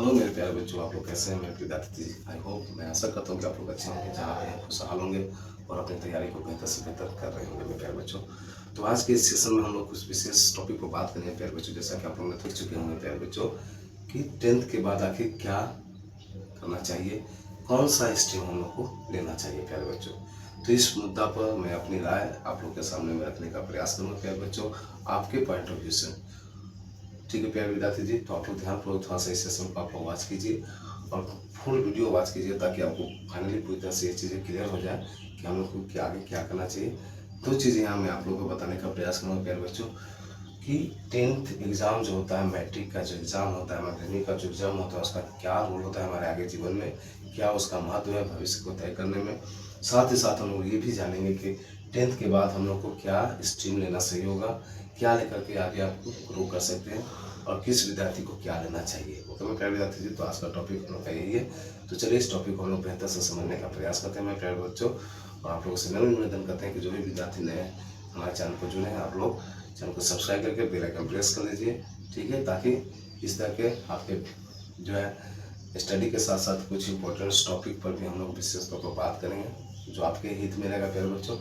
Hello मेरे प्यारे बच्चों, आप लोग कैसे हैं? मैं विद्यार्थी जी, आई होप, मैं आशा करता हूँ कि आप लोग अच्छे होंगे, जहाँ पे हैं खुशहाल होंगे और अपनी तैयारी को बेहतर से बेहतर कर रहे होंगे मेरे प्यारे बच्चों। तो आज के इस सेशन में हम लोग कुछ विशेष टॉपिक पर बात करेंगे प्यारे बच्चों। जैसा कि आप लोग देख चुके होंगे प्यारे बच्चों कि 10th के बाद आखिर क्या करना चाहिए, कौन सा स्ट्रीम हम लोग को लेना चाहिए प्यारे बच्चों। तो इस मुद्दा पर मैं अपनी राय आप लोग के सामने में रखने का प्रयास करूँगा प्यारे बच्चों, आपके पॉइंट ऑफ व्यू से। ठीक है प्यारे विद्यार्थी जी, तो आप लोग ध्यानपूर्वक थोड़ा सा इस सेशन को आप लोग वॉच कीजिए और फुल वीडियो वॉच कीजिए, ताकि आपको फाइनली पूरी तरह से ये चीज़ें क्लियर हो जाए कि हम लोग को क्या आगे क्या करना चाहिए। दो चीज़ें यहाँ मैं आप लोगों को बताने का प्रयास करूँगा प्यारे बच्चों कि 10th एग्ज़ाम जो होता है, मैट्रिक का जो एग्ज़ाम होता है, माध्यमिक का जो एग्ज़ाम होता है, उसका क्या रोल होता है हमारे आगे जीवन में, क्या उसका महत्व है भविष्य को तय करने में। साथ ही साथ हम लोग ये भी जानेंगे कि 10th के बाद हम लोग को क्या स्ट्रीम लेना सही होगा, क्या लेकर के आगे आप ग्रो कर सकते हैं और किस विद्यार्थी को क्या लेना चाहिए। ओके मेरे प्यारे विद्यार्थी जी, तो आज का टॉपिक हम लोग का यही है। तो चलिए इस टॉपिक को हम लोग बेहतर से समझने का प्रयास करते हैं मेरे प्यारे बच्चों, और आप लोगों से निवेदन करते हैं कि जो भी विद्यार्थी नए हमारे चैनल पर जुड़े हैं, आप लोग चैनल को सब्सक्राइब करके बेल आइकन प्रेस कर लीजिए। ठीक है, ताकि इस तरह के आपके जो है स्टडी के साथ साथ कुछ इंपॉर्टेंट टॉपिक पर भी हम लोग विशेष तौर पर बात करेंगे जो आपके हित में रहेगा प्यारे बच्चों।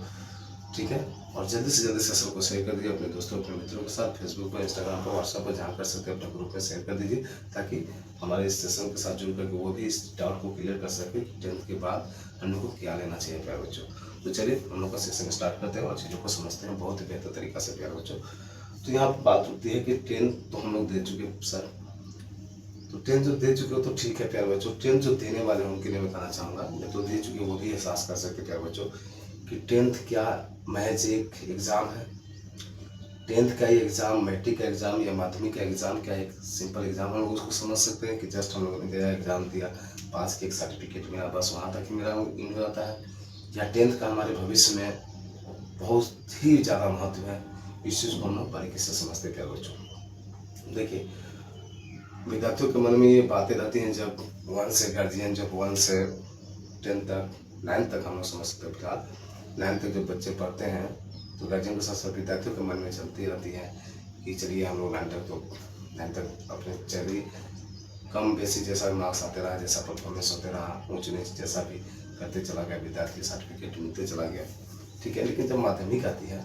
ठीक है, और जल्दी से जल्दी सेशन को शेयर कर दीजिए अपने दोस्तों, अपने मित्रों के साथ, फेसबुक पर, इंस्टाग्राम पर, व्हाट्सएप पर, जहाँ कर सकते हैं अपने ग्रुप में शेयर कर दीजिए, ताकि हमारे इस सेशन के साथ जुड़ करके वो भी इस डाउट को क्लियर कर सके 10th के बाद हम लोग को क्या लेना चाहिए प्यारे बच्चों। तो चलिए हम लोग का सेशन स्टार्ट करते हैं और चीज़ों को समझते हैं बहुत ही बेहतर तरीका से प्यारे बच्चों। तो यहाँ बात होती है कि 10th तो हम लोग दे चुके सर, तो 10th जो दे चुके हो तो ठीक है प्यारे बच्चों। 10th जो देने वाले हैं उनके लिए मैं कहना चाहूँगा, मैं तो दे चुके वो भी एहसास कर सकते प्यारे बच्चों कि 10th क्या महज एक एग्ज़ाम है। 10th का ये एग्ज़ाम, मैट्रिक का एग्ज़ाम या माध्यमिक का एग्ज़ाम क्या एक सिंपल एग्ज़ाम हम लोग उसको समझ सकते हैं कि जस्ट हम लोगों ने गया एग्ज़ाम दिया, पास के एक सर्टिफिकेट मिला, बस वहाँ तक ही मेरा इन जाता है। या 10th का हमारे भविष्य में बहुत ही ज़्यादा महत्व है, इस चीज़ को हम लोग बारीकी से समझते हैं प्यारे बच्चों। देखिए विद्यार्थियों के मन में ये बातें रहती हैं, जब 1 से गार्जियन, जब 1 से 10 तक, 9 तक हम लोग समझ सकते हैं। फिलहाल 9 तक जब बच्चे पढ़ते हैं तो गार्जियन के साथ साथ विद्यार्थियों के मन में चलती रहती है कि चलिए हम लोग 9 तक अपने चलिए कम बेसी जैसा भी मार्क्स आते रहा, जैसा परफॉर्मेंस होते रहा, ऊँच नीच जैसा भी करते चला गया, विद्यार्थी सर्टिफिकेट मिलते चला गया। ठीक है, लेकिन जब माध्यमिक आती है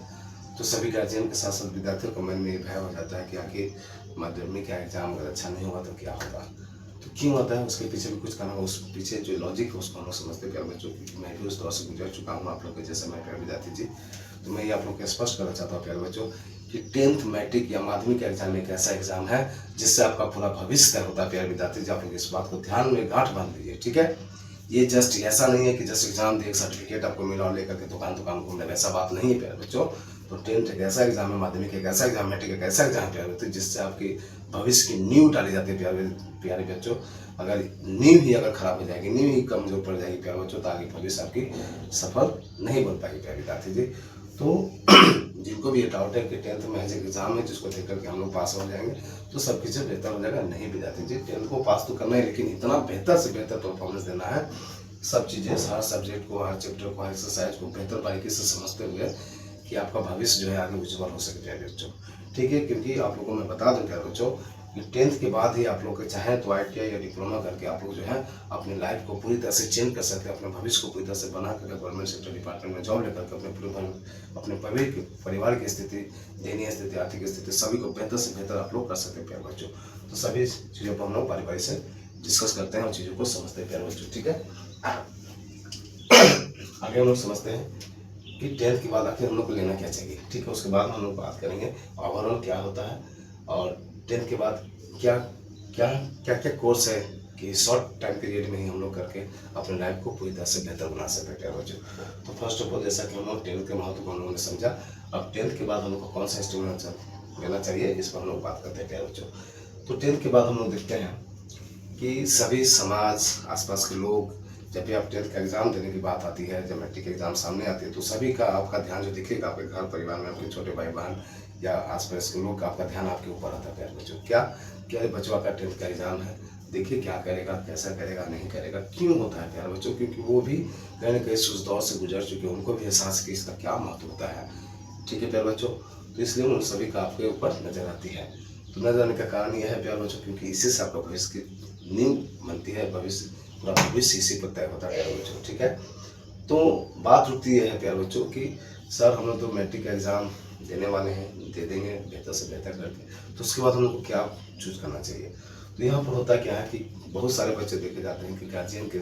तो सभी गार्जियन के साथ साथ विद्यार्थियों के मन में ये भय हो जाता है कि आखिर माध्यमिक का एग्जाम अगर अच्छा नहीं हुआ तो क्या होगा। तो क्यों होता है उसके पीछे भी कुछ करना, उस पीछे जो लॉजिक है उसको हम लोग समझते प्यारे बच्चों, क्योंकि मैं भी उस दौर से गुजर चुका हूँ आप लोग के जैसे मैं प्यारे विद्यार्थी जी। तो मैं ये आप लोग को स्पष्ट करना चाहता हूँ प्यारे बच्चों कि 10th मैट्रिक या माध्यमिक एग्जाम एक ऐसा एग्जाम है जिससे आपका पूरा भविष्य तय होता है प्यारे विद्यार्थी जी। आप लोग इस बात को ध्यान में गांठ बांध लीजिए। ठीक है, ये जस्ट ऐसा नहीं है कि जस्ट एग्जाम दे सर्टिफिकेट आपको मिला और लेकर के दुकान दुकान घूमने, वैसा बात नहीं है प्यारे बच्चों। तो 10th एक ऐसा एग्जाम है, माध्यमिक एक ऐसा एग्जाम, मैट्रिक एक ऐसा एग्जाम प्यारे बच्चों जिससे आपकी भविष्य की नींव डाली जाती है प्यारे प्यारे बच्चों। अगर नींव ही अगर खराब हो जाएगी, नींव ही कमजोर पड़ जाएगी प्यारे बच्चों, तो आगे भविष्य आपकी सफल नहीं बन पाएगी प्यारे विद्यार्थी जी। तो जिनको भी ये डाउट है कि 10th में ऐसे एग्जाम है जिसको देख करके हम लोग पास हो जाएंगे तो सब चीज़ें बेहतर हो जाएगा, नहीं विद्यार्थी जी। 10th को पास तो करना है, लेकिन इतना बेहतर से बेहतर परफॉर्मेंस देना है, सब चीज़ें, हर सब्जेक्ट को, हर चैप्टर को, हर एक्सरसाइज को बेहतर बारीकी से समझते हुए कि आपका भविष्य जो है आगे उज्जवल हो सके प्यारे बच्चों। ठीक है, क्योंकि आप लोगों को मैं बता दूं प्यारे बच्चों कि 10th के बाद ही आप लोग चाहें तो ITI या डिप्लोमा करके आप लोग जो है अपनी लाइफ को पूरी तरह से चेंज कर सकते हैं, अपने भविष्य को पूरी तरह से बना करके गवर्नमेंट सेक्टर डिपार्टमेंट में जॉब लेकर के अपने पूरे परिवार की स्थिति, दयनीय स्थिति, आर्थिक स्थिति, सभी को बेहतर से बेहतर आप लोग कर सकते हैं प्यारे बच्चों। तो सभी चीज़ों को हम लोग बारी बारी से डिस्कस करते हैं और चीज़ों को समझते हैं प्यारे बच्चों। ठीक है, आगे हम लोग समझते हैं कि 10th के बाद आखिर हम लोग को लेना क्या चाहिए। ठीक है, उसके बाद हम लोग बात करेंगे ओवरऑल क्या होता है और 10th के बाद क्या क्या क्या क्या कोर्स है कि शॉर्ट टाइम पीरियड में ही हम लोग करके अपने लाइफ को पूरी तरह से बेहतर बना सकते हैं प्यारे बच्चों। तो फर्स्ट ऑफ ऑल, जैसा कि हम लोग 10th के महत्व को हम लोगों ने समझा, अब 10th के बाद हम लोग को कौन सा स्ट्रीम लेना चाहिए इस पर हम लोग बात करते हैं प्यारे बच्चों। तो 10th के बाद हम लोग देखते हैं कि सभी समाज, आसपास के लोग, जब भी आप 10th का एग्जाम देने की बात आती है, जब मैट्रिक एग्जाम सामने आती है, तो सभी का आपका ध्यान जो दिखेगा आपके घर परिवार में, आपके छोटे भाई बहन या आसपास के लोग का आपका ध्यान आपके ऊपर आता है प्यारे बच्चों। क्या क्या बच्चों का 10th का एग्जाम है, देखिए क्या करेगा, कैसा करेगा, नहीं करेगा। क्यों होता है प्यारे बच्चों? क्योंकि वो भी कहीं ना कहीं उस दौर से गुजर चुके हैं, उनको भी एहसास कि इसका क्या महत्व होता है। ठीक है प्यारे बच्चों, तो इसलिए उन सभी का आपके ऊपर नजर आती है। तो नजर आने का कारण यह है प्यारे बच्चों, क्योंकि इसी से आपका भविष्य की नींव बनती है, भविष्य पूरा भविष्य इसी पर तय होता है प्यारे बच्चों। ठीक है, तो बात रुकती है प्यारे बच्चों कि सर हम लोग तो मैट्रिक का एग्ज़ाम देने वाले हैं, दे देंगे बेहतर से बेहतर करके, तो उसके बाद हम लोग को क्या चूज करना चाहिए। तो यहाँ पर होता क्या है कि बहुत सारे बच्चे देखे जाते हैं कि गार्जियन के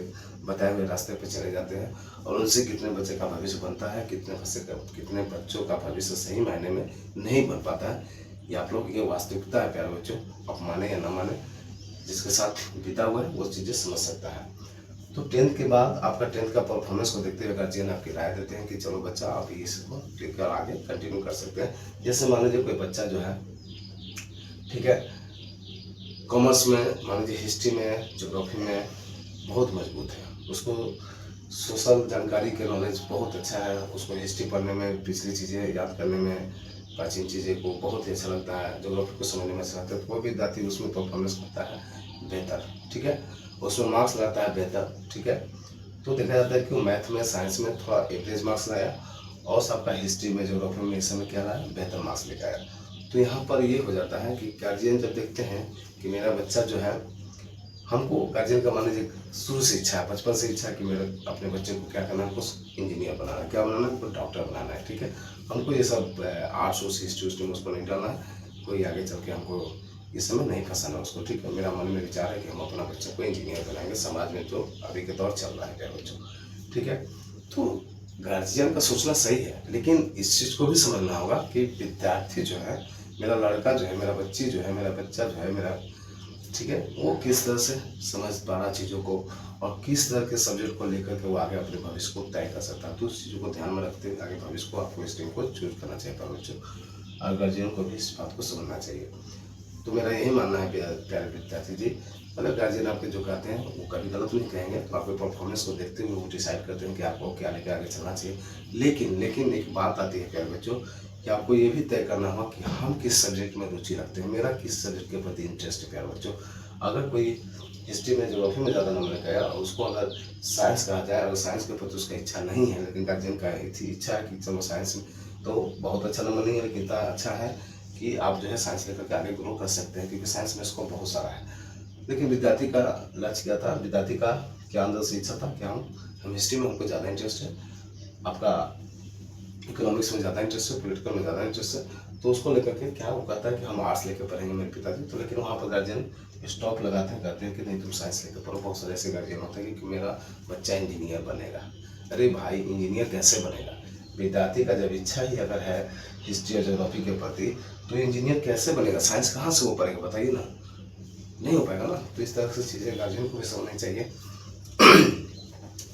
बताए हुए रास्ते पर चले जाते हैं और उनसे कितने बच्चे का भविष्य बनता है, कितने बच्चों का भविष्य सही मायने में नहीं बन पाता है। ये आप लोग ये वास्तविकता है प्यारे बच्चों, आप माने या ना माने, जिसके साथ बीता हुआ है वो चीज़ें समझ सकता है। तो 10th के बाद आपका 10th का परफॉर्मेंस को देखते हुए गार्जियन आपकी राय देते हैं कि चलो बच्चा आप इसको लेकर आगे कंटिन्यू कर सकते हैं। जैसे मान लीजिए कोई बच्चा जो है, ठीक है, कॉमर्स में मान लीजिए हिस्ट्री में ज्योग्राफी में बहुत मजबूत है, उसको सोशल जानकारी के नॉलेज बहुत अच्छा है, उसको हिस्ट्री पढ़ने में पिछली चीज़ें याद करने में, प्राचीन चीज़ें को बहुत ही अच्छा लगता है, ज्योग्राफी को समझने में अच्छा लगता है, तो कोई भी विद्यार्थी उसमें परफॉर्मेंस करता है बेहतर। ठीक है, उसमें मार्क्स लाता है बेहतर। ठीक है, तो देखा जाता है कि वो मैथ में साइंस में थोड़ा एवरेज मार्क्स लाया और सबका हिस्ट्री में ज्योग्राफी में इस समय क्या लाया, बेहतर मार्क्स लेकर आया। तो यहाँ पर ये हो जाता है कि गार्जियन जब देखते हैं कि मेरा बच्चा जो है, हमको गार्जियन का मान लीजिए शुरू से इच्छा है, बचपन से इच्छा है कि मेरे अपने बच्चे को क्या करना है, हमको इंजीनियर बनाना है, क्या बनाना है, हमको डॉक्टर बनाना है। ठीक है, हमको ये सब आर्ट्स हिस्ट्री उसमें उसको नहीं डालना है, कोई आगे चल के हमको इस समय नहीं फंसाना उसको। ठीक है, मेरा मन में विचार है कि हम अपना बच्चे को इंजीनियर बनाएंगे, समाज में जो अभी के दौर चल रहा है प्यारे बच्चों। ठीक है, तो गार्जियन का सोचना सही है, लेकिन इस चीज़ को भी समझना होगा कि विद्यार्थी जो है, मेरा लड़का जो है, मेरा बच्ची जो है, मेरा बच्चा जो है मेरा, ठीक है, वो किस तरह से समझ पा रहा चीज़ों को और किस तरह के सब्जेक्ट को लेकर के वो आगे अपने भविष्य को तय कर सकता है। तो उस चीज़ों को ध्यान में रखते हुए आगे भविष्य को आपको स्ट्रीम को चूज करना चाहिए पर बच्चों, और गार्जियन को भी इस बात को समझना चाहिए। तो मेरा यही मानना है प्यारे विद्यार्थी जी, मतलब गार्जियन आपके जो कहते हैं वो कभी गलत नहीं कहेंगे, तो आपके परफॉर्मेंस को देखते हुए वो डिसाइड करते हैं कि आपको क्या लेकर आगे चलना चाहिए। लेकिन एक बात आती है प्यारे बच्चों कि आपको ये भी तय करना होगा कि हम किस सब्जेक्ट में रुचि रखते हैं, मेरा किस सब्जेक्ट के प्रति इंटरेस्ट है प्यारे बच्चों। अगर कोई हिस्ट्री में ज्योग्राफी में ज़्यादा नंबर गया और उसको अगर साइंस कहा जाए और साइंस के प्रति उसका इच्छा नहीं है, लेकिन गार्जियन का इच्छा है कि चलो साइंस में, तो बहुत अच्छा नंबर नहीं है लेकिन इतना अच्छा है कि आप जो है साइंस लेकर के आगे ग्रो कर सकते हैं, क्योंकि साइंस में स्कोप बहुत सारा है। लेकिन विद्यार्थी का लक्ष्य क्या था, विद्यार्थी का क्या अंदर से इच्छा था कि हम हिस्ट्री में हमको ज़्यादा इंटरेस्ट है, आपका इकोनॉमिक्स में ज़्यादा इंटरेस्ट है, पॉलिटिकल में ज़्यादा इंटरेस्ट है, तो उसको लेकर के क्या वो कहता है कि हम आर्ट्स लेकर पढ़ेंगे मेरे पिताजी। तो लेकिन वहाँ पर गार्जियन स्टॉप लगाते हैं, कहते हैं कि नहीं तुम साइंस लेकर पढ़ो। बहुत सारे ऐसे गार्जियन होते हैं कि मेरा बच्चा इंजीनियर बनेगा। अरे भाई, इंजीनियर कैसे बनेगा? विद्यार्थी का जब इच्छा ही अगर है हिस्ट्री और ज्योग्राफी के प्रति, तो इंजीनियर कैसे बनेगा? साइंस कहाँ से वो पढ़ेगा बताइए ना, नहीं हो पाएगा ना। तो इस तरह से चीज़ें गार्जियन को भी समझनी चाहिए।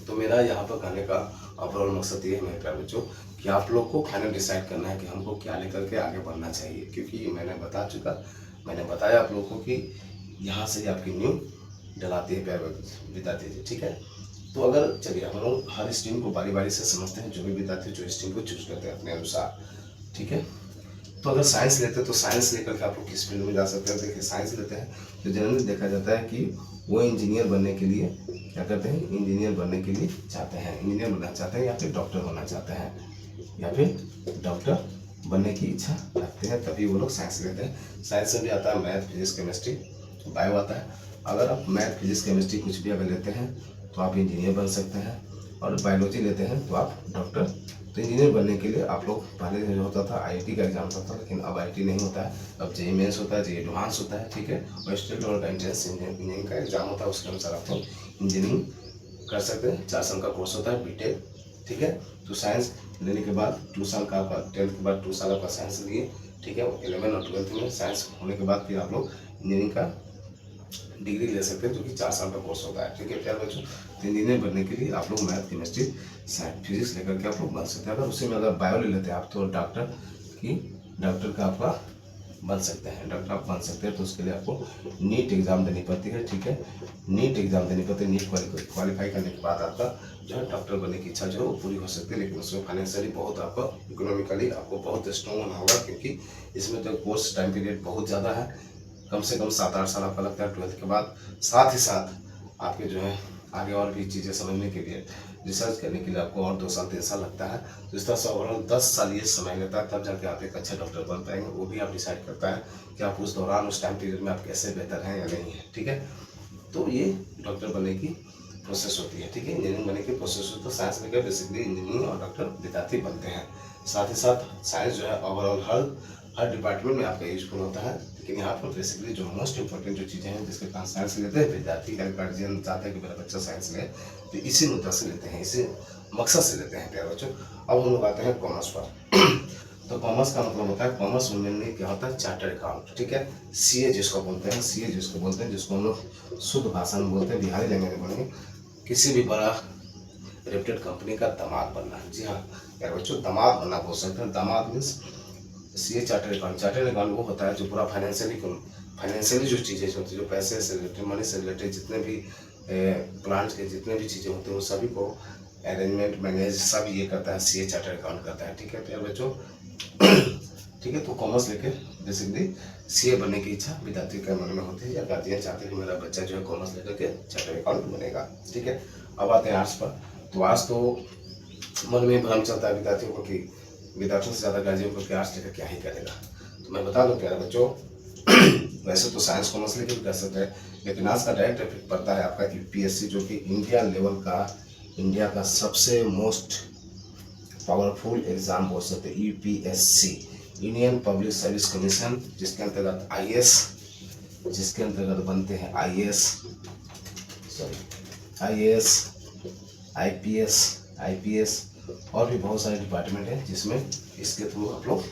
तो मेरा यहाँ पर कहने का ओवरऑल मकसद ये है मेरे प्यारे बच्चों कि आप लोग को फाइनल डिसाइड करना है कि हमको क्या लेकर के आगे बढ़ना चाहिए, क्योंकि मैंने बताया आप लोगों को कि यहाँ से ही आपकी नींव डलाती है प्यारे विद्यार्थी जी। ठीक है, तो अगर चलिए हम लोग हर स्ट्रीम को बारी बारी से समझते हैं, जो भी विद्यार्थी जो स्ट्रीम को चूज करते हैं अपने अनुसार। ठीक है, तो अगर साइंस लेते हैं तो साइंस लेकर के आप लोग किस फील्ड में जा सकते हैं। देखिए, साइंस लेते हैं तो जनरली देखा जाता है कि वो इंजीनियर बनने के लिए क्या करते हैं, इंजीनियर बनने के लिए चाहते हैं, इंजीनियर बनना चाहते हैं या फिर डॉक्टर बनना चाहते हैं, या फिर डॉक्टर बनने की इच्छा रखते हैं, तभी वो लोग साइंस लेते हैं। साइंस में भी आता है मैथ, फिजिक्स, केमिस्ट्री, बायो आता है। अगर आप मैथ, फिजिक्स, केमिस्ट्री कुछ भी अगर लेते हैं तो आप इंजीनियर बन सकते हैं, और बायोलॉजी लेते हैं तो आप डॉक्टर। तो इंजीनियर बनने के लिए आप लोग पहले जो होता था आईआईटी का एग्जाम होता था, लेकिन अब आईआईटी नहीं होता है, अब जेईई मेंस होता है, जेईई एडवांस होता है। ठीक है, और स्टेट लेवल का एंट्रेंस इंजीनियरिंग का एग्जाम होता है, उसके अनुसार आप लोग इंजीनियरिंग कर सकते हैं। 4 साल का कोर्स होता है बीटेक। ठीक है, तो साइंस लेने के बाद 2 साल का आपका 10th के बाद 2 साल आपका साइंस लिए। ठीक है, 11 और 12th में साइंस होने के बाद फिर आप लोग इंजीनियरिंग का डिग्री ले सकते हैं, जो कि 4 साल का कोर्स होता है। ठीक है प्यारे बच्चों, तो इंजीनियर बनने के लिए आप लोग मैथ, केमिस्ट्री, साइंस, फिजिक्स लेकर के आप लोग बन सकते हैं। अगर उसी में अगर बायो ले लेते हैं आप तो डॉक्टर का आपका बन सकते हैं, डॉक्टर आप बन सकते हैं। तो उसके लिए आपको नीट एग्जाम देनी पड़ती है। ठीक है, नीट एग्जाम देनी पड़ती है। नीट क्वालिफाई करने के बाद आपका जो है डॉक्टर बनने की इच्छा जो है वो पूरी हो सकती है, लेकिन उसमें फाइनेंशियली बहुत आपको, इकोनॉमिकली आपको बहुत स्ट्रॉन्ग होना होगा, क्योंकि इसमें तो कोर्स टाइम पीरियड बहुत ज़्यादा है, कम से कम 7-8 साल आपका लगता है 12th के बाद। साथ ही साथ आपके जो है आगे और भी चीज़ें समझने के लिए, रिसर्च करने के लिए आपको और 2 साल 3 साल लगता है। तो इस तरह से ओवरऑल 10 साल ये समय लेता है, तब जाके आप एक अच्छा डॉक्टर बन पाएंगे। वो भी आप डिसाइड करता है कि आप उस दौरान, उस टाइम पीरियड में आप कैसे बेहतर हैं या नहीं है। ठीक है, तो ये डॉक्टर बनने की प्रोसेस होती है, ठीक है। इंजीनियरिंग बनने की प्रोसेस होती है। तो साइंस लेकर बेसिकली इंजीनियरिंग और डॉक्टर विद्यार्थी बनते हैं। साथ ही साथ साइंस जो है ओवरऑल हर डिपार्टमेंट में आपका यूजफुल होता है, लेकिन यहाँ पर बेसिकली जो मोस्ट इंपॉर्टेंट जो चीज़ें हैं जिसके कारण साइंस लेते हैं विद्यार्थी या गार्जियन चाहते हैं कि मेरा बच्चा साइंस ले, तो इसी मुद्दा से लेते हैं, इसी मकसद से लेते हैं प्यारे बच्चों। अब हम लोग आते हैं कॉमर्स पर। तो कॉमर्स का मतलब होता है, कॉमर्स में क्या होता है, चार्टर्ड अकाउंट, ठीक है। सीए जिसको बोलते हैं, सीए जिसको बोलते हैं, जिसको हम लोग शुद्ध भाषा में बोलते हैं, बिहारी लैंग्वेज में बोलेंगे, किसी भी बड़ा रेप्यूटेड कंपनी का दामाद बनना। जी हाँ यार बच्चों, दामाद बनना बोल सकते हैं। दामाद means CA chartered account. Chartered account वो होता है जो पूरा फाइनेंशियली जो चीज़ें होती है, जो पैसे से रिलेटेड, मनी से रिलेटेड, जितने भी प्लांट के जितने भी चीज़ें होती हैं वो सभी को अरेंजमेंट मैनेज सब ये करता है, सीए चार्टर्ड अकाउंट करता है, ठीक है प्यारे बच्चों। ठीक है, तो कॉमर्स लेके बेसिकली सीए बनने की इच्छा विद्यार्थी के मन में होती है, या गार्जियन चाहते हैं कि मेरा बच्चा जो है कॉमर्स लेकर के चार्टर्ड अकाउंट बनेगा, ठीक है। अब आते हैं आर्ट्स पर। तो आर्ट्स तो मन में भ्रम चलता है विद्यार्थियों को कि विद्यार्थियों से ज़्यादा गार्जियन को कि आर्ट्स लेकर क्या ही करेगा। तो मैं बता दूं प्यारे बच्चों, वैसे तो साइंस कॉमर्स लेकर भी कर सकते हैं, लेकिन आज का डायरेक्ट इफेक्ट पड़ता है आपका यूपीएससी, जो कि इंडिया का सबसे मोस्ट पावरफुल एग्जाम बोल सकते हैं, UPSC, Indian public service commission, जिसके अंतर्गत आईएएस, जिसके अंतर्गत बनते हैं आईएएस, आईपीएस और भी बहुत सारे डिपार्टमेंट हैं जिसमें इसके थ्रू आप लोग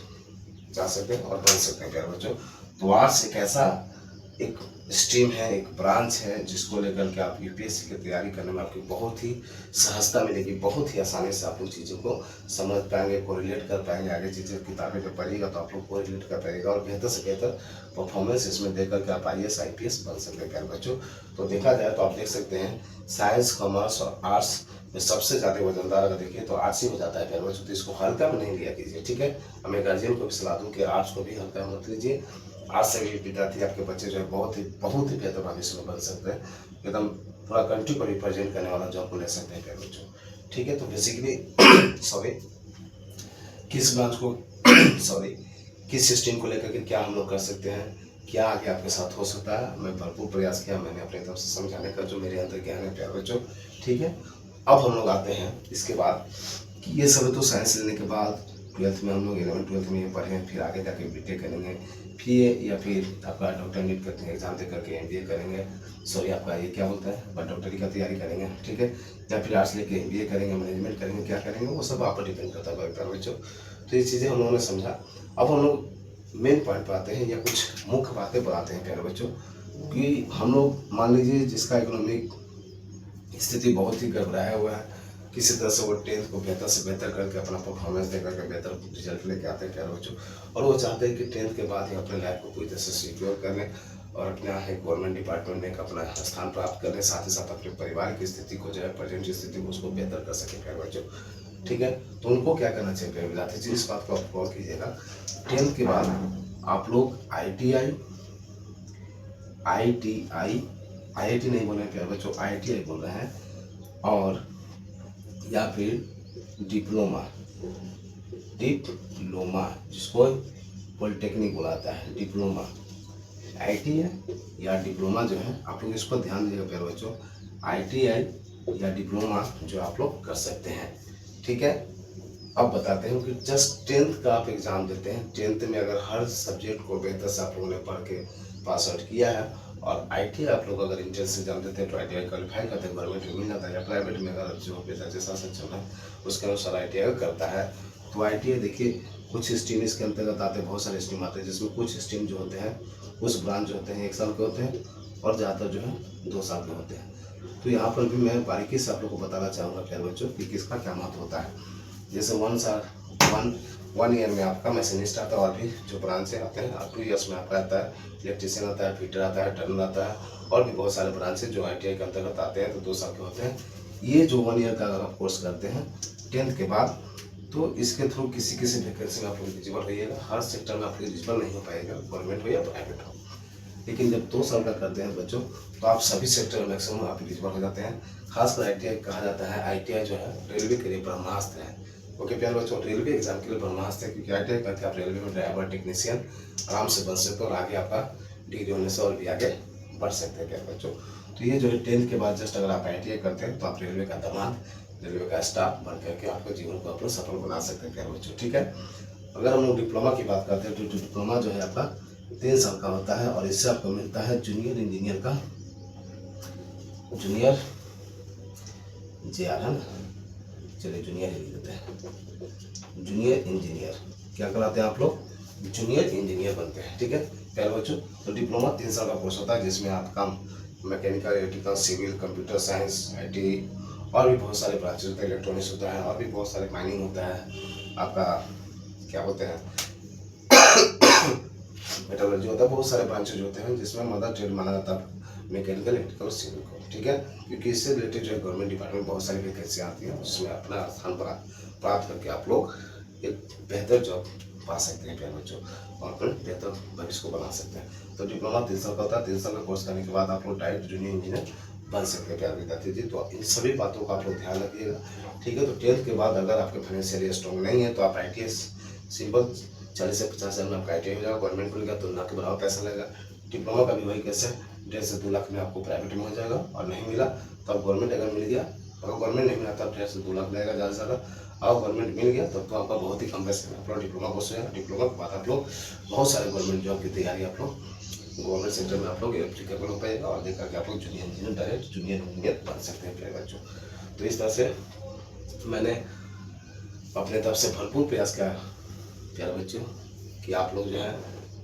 जा सकते हैं और बन सकते हैं प्यारे बच्चों। तो आर्ट्स एक ऐसा एक स्ट्रीम है, एक ब्रांच है जिसको लेकर के आप यूपीएससी की तैयारी करने में आपकी बहुत ही सहजता मिलेगी, बहुत ही आसानी से आप लोग चीज़ों को समझ पाएंगे, कोरिलेट कर पाएंगे। आगे चीज़ें किताबें जब पढ़िएगा तो आप लोग कोरिलेट कर पाएगा और बेहतर से बेहतर परफॉर्मेंस इसमें दे करके आप आईएएस आईपीएस बन सकते हैं प्यारे बच्चों। तो देखा जाए तो आप देख सकते हैं साइंस, कॉमर्स और आर्ट्स में सबसे ज़्यादा वजनदार अगर देखिए तो आर्ट्स ही हो जाता है प्यारे बच्चों। तो इसको हल्का में नहीं लिया कीजिए, ठीक है। हमें गार्जियन को भी सलाह दूँ कि आर्ट्स को भी हल्का में मत लीजिए। आज से भी विद्यार्थी आपके बच्चे जो है बहुत ही बेहतर भविष्य में बन सकते हैं, एकदम पूरा कंट्री को रिप्रेजेंट करने वाला जॉब को ले सकते हैं प्यारे बच्चों, ठीक है। तो बेसिकली सॉरी किस ब्रांच को किस स्ट्रीम को लेकर के क्या हम लोग कर सकते हैं, क्या आगे आपके साथ हो सकता है, मैं भरपूर प्रयास किया मैंने अपनी तरफ से समझाने का जो मेरे अंदर ज्ञान है प्यारे बच्चों, ठीक है। अब हम लोग आते हैं इसके बाद कि ये सब तो साइंस लेने के बाद 12th में हम लोग 11th-12th में ये पढ़ें, फिर आगे जाके बीटेक करेंगे, फिर या फिर आपका डॉक्टर नीट करते हैं, एग्जाम दे करके एमबीए करेंगे, सॉरी आपका ये क्या बोलता है बट डॉक्टरी का तैयारी करेंगे, ठीक है। या फिर आर्ट्स लेके एमबीए करेंगे, मैनेजमेंट करेंगे, क्या करेंगे वो सब आप पर डिपेंड करता है प्यारे बच्चों। तो ये चीज़ें हम लोगों ने समझा। अब हम लोग मेन पॉइंट पर आते हैं या कुछ मुख्य बातें बताते हैं प्यारे बच्चों, कि हम लोग मान लीजिए जिसका इकोनॉमिक स्थिति बहुत ही गड़बड़ाया हुआ है, किसी तरह से वो 10th को बेहतर से बेहतर करके अपना परफॉर्मेंस दे करके बेहतर रिजल्ट लेके आते हैं प्यारे बच्चों, और वो चाहते हैं कि 10th के बाद ही अपने लाइफ को पूरी तरह से सिक्योर कर लें और अपना एक गवर्नमेंट डिपार्टमेंट में अपना स्थान प्राप्त कर लें, साथ ही साथ अपने परिवार की स्थिति को जो है प्रेजेंट स्थिति को उसको बेहतर कर सके प्यारे बच्चों, ठीक है। तो उनको क्या करना चाहिए प्यारे विद्यार्थी जी, इस बात को आप गौर कीजिएगा। 10th के बाद आप लोग आईआईटी नहीं बोल रहे हैं प्यारे बच्चों, आईटीआई बोल रहे हैं, और या फिर डिप्लोमा जिसको पॉलिटेक्निक बुलाता है, डिप्लोमा आईटीआई या डिप्लोमा जो है आप लोग इस पर ध्यान दीजिएगा प्यारे बच्चों। आईटीआई या डिप्लोमा जो आप लोग कर सकते हैं, ठीक है। अब बताते हैं कि जस्ट 10th का आप एग्ज़ाम देते हैं, 10th में अगर हर सब्जेक्ट को बेहतर से आप लोगों ने पढ़ के पास आउट किया है, और आईटीआई आप लोग अगर इंट्रेंस एग्जाम देते हैं तो आईटीआई क्वालिफाई करते हैं, गवर्नमेंट में मिल जाता है, या प्राइवेट में अगर जो पैसा जैसा सक्षम है उसके अनुसार आईटीआई करता है। तो आईटीआई देखिए कुछ स्ट्रीम इसके अंतर्गत आते हैं, बहुत सारे स्ट्रीम आते हैं, जिसमें कुछ स्ट्रीम जो होते हैं कुछ ब्रांच जो होते हैं 1 साल के होते हैं और ज़्यादातर जो है 2 साल के होते हैं। तो यहाँ पर भी मैं बारीकी से आप लोग को बताना चाहूँगा प्यारे बच्चों कि किसका क्या महत्व होता है। जैसे 1 ईयर में आपका मैशनिस्ट आता है, और भी जो ब्रांच आते हैं, 2 ईयर्स में आपका आता है इलेक्ट्रीशियन आता है, फिटर आता है, टर्नर आता है, और भी बहुत सारे ब्रांच जो आईटीआई के अंतर्गत आते हैं, तो 2 साल के होते हैं। ये जो 1 ईयर का अगर आप कोर्स करते हैं 10th के बाद, तो इसके थ्रू किसी वैकेंसी में आप लोग एलिजिबल होइएगा। हर सेक्टर में आप एलिजिबल नहीं हो पाएगा, गवर्नमेंट हो या प्राइवेट हो, लेकिन जब 2 साल का करते हैं बच्चों तो आप सभी सेक्टर में मैक्सिमम आप एलिजिबल हो जाते हैं। खासकर आईटीआई कहा जाता है, आईटीआई जो है रेलवे के लिए ब्रह्मास्त्र है। ओके प्यारे बच्चों, रेलवे एग्जाम के लिए ब्रह्मास्त्र है, क्योंकि आईटीआई करके आप रेलवे में ड्राइवर टेक्नीशियन आराम से बन सकते हो और आगे आपका डिग्री होने से और भी आगे बढ़ सकते हैं प्यारे बच्चों। तो ये जो है 10th के बाद जस्ट अगर आप ITI करते हैं तो आप रेलवे का दामाद, रेलवे का स्टाफ बन करके आपके जीवन को अपना सफल बना सकते हैं प्यारे बच्चों। ठीक है, अगर हम लोग डिप्लोमा की बात करते हैं तो डिप्लोमा जो है आपका 3 साल का होता है और इससे आपको मिलता है जूनियर इंजीनियर का, जूनियर JR है ना, चलिए जूनियर ही लिख देते हैं, जूनियर इंजीनियर। क्या कराते हैं आप लोग? जूनियर इंजीनियर बनते हैं। ठीक है प्यारे बच्चों, तो डिप्लोमा 3 साल का कोर्स होता है जिसमें आप काम mechanical, electrical, civil, computer science, IT और भी बहुत सारे ब्रांचेस होते हैं, इलेक्ट्रॉनिक्स होता है और भी बहुत सारे माइनिंग होता है, आपका क्या होते हैं मेटलर्जी होता है, बहुत सारे ब्रांचेज होते हैं जिसमें मदर ट्रेड माना जाता है मैकेनिकल, इलेक्ट्रिकल, सिविल को। ठीक है, क्योंकि इससे रिलेटेड जो है गवर्नमेंट डिपार्टमेंट बहुत सारी वैकेंसी आती है, उसमें अपना स्थान प्राप्त करके आप लोग एक बेहतर जॉब पा सकते हैं प्यारे बच्चों और अपने बेहतर भविष्य को बना सकते हैं। तो डिप्लोमा 3 साल का होता है, 3 साल का कोर्स करने के बाद आप लोग डायरेक्ट जूनियर इंजीनियर बन सकते हैं प्यारे विद्यार्थी जी। तो इन सभी बातों का आप लोग ध्यान रखिएगा। ठीक है, तो 10th के बाद अगर आपके फाइनेंशियली स्ट्रॉन्ग नहीं है तो आप ITI सिंपल 40 से 50 हज़ार में आपका ITI हो जाएगा, गवर्नमेंट खुलेगा तो ना के बराबर पैसा लगेगा। डिप्लोमा का भी वही कैसे 1.5 से 2 लाख में आपको प्राइवेट में हो जाएगा और नहीं मिला तो आप गवर्नमेंट अगर मिल गया, अगर गवर्नमेंट नहीं मिला तो 1.5 से 2 लाख लगेगा ज़्यादा से ज़्यादा, और गवर्नमेंट मिल गया तब तो आपका बहुत ही कम पैसे में अपना डिप्लोमा कोर्स हो जाएगा। डिप्लोमा के बाद आप लोग बहुत सारे गवर्नमेंट जॉब की तैयारी आप लोग गवर्नमेंट सेक्टर में आप लोग एप्लीकेबल हो पाएगा और देख करके आप लोग junior engineer, direct junior engineer बन सकते हैं प्यारे बच्चों। तो इस तरह से मैंने अपने तरफ से भरपूर प्रयास किया प्यारे बच्चों कि आप लोग जो है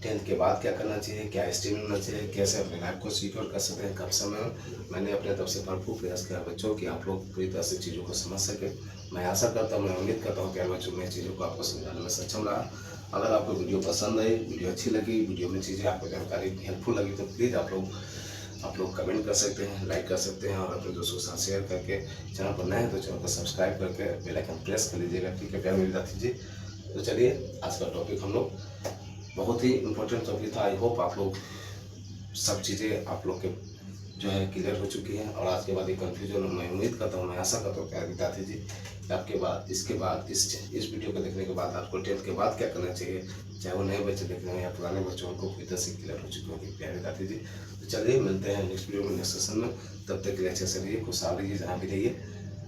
10th के बाद क्या करना चाहिए, क्या स्ट्रीम लेना चाहिए, कैसे अपने लाइफ को सिक्योर कर सकते हैं कम समय में। मैंने अपने तरफ से भरपूर प्रयास किया बच्चों कि आप लोग पूरी तरह से चीज़ों को समझ सके। मैं आशा करता हूँ, मैं उम्मीद करता हूँ प्यारे बच्चों मैं चीज़ों को आपको समझाने में सक्षम रहा। अगर आपको वीडियो पसंद आई, वीडियो अच्छी लगी, वीडियो में चीज़ें आपको जानकारी हेल्पफुल लगी तो प्लीज़ आप लोग कमेंट कर सकते हैं, लाइक कर सकते हैं और अपने दोस्तों के साथ शेयर करके, चैनल पर नए हैं तो चैनल को सब्सक्राइब करके बेल आइकन प्रेस कर लीजिएगा। ठीक है प्यारे विद्यार्थी जी, तो चलिए आज का टॉपिक हम लोग बहुत ही इम्पोर्टेंट टॉपिक था। आई होप आप लोग सब चीज़ें आप लोग के जो है क्लियर हो चुकी हैं और आज के बाद ये कन्फ्यूजन मैं उम्मीद करता हूँ, मैं आशा करता हूँ प्यारे विद्यार्थी जी आपके बाद इस वीडियो को देखने के बाद आपको 10th के बाद क्या करना चाहिए, चाहे वो नए बच्चे देख रहे हैं या पुराने बच्चों को पूरी तरह से क्लियर हो चुकी होगी प्यारे विद्यार्थी जी। तो चलिए मिलते हैं नेक्स्ट वीडियो में, नेक्स्ट सेशन में। तब तक के लिए अच्छे से रहिए, खुशहाल रहिए जहाँ भी रहिए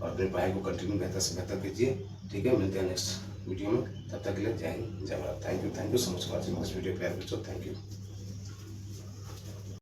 और अपनी पढ़ाई को कंटिन्यू बेहतर से बेहतर कीजिए। ठीक है, मिलते हैं नेक्स्ट वीडियो में, तब तक के लिए जय हिंद जय Bharat. Thank you so much for watching this video प्यारे बच्चों, थैंक यू।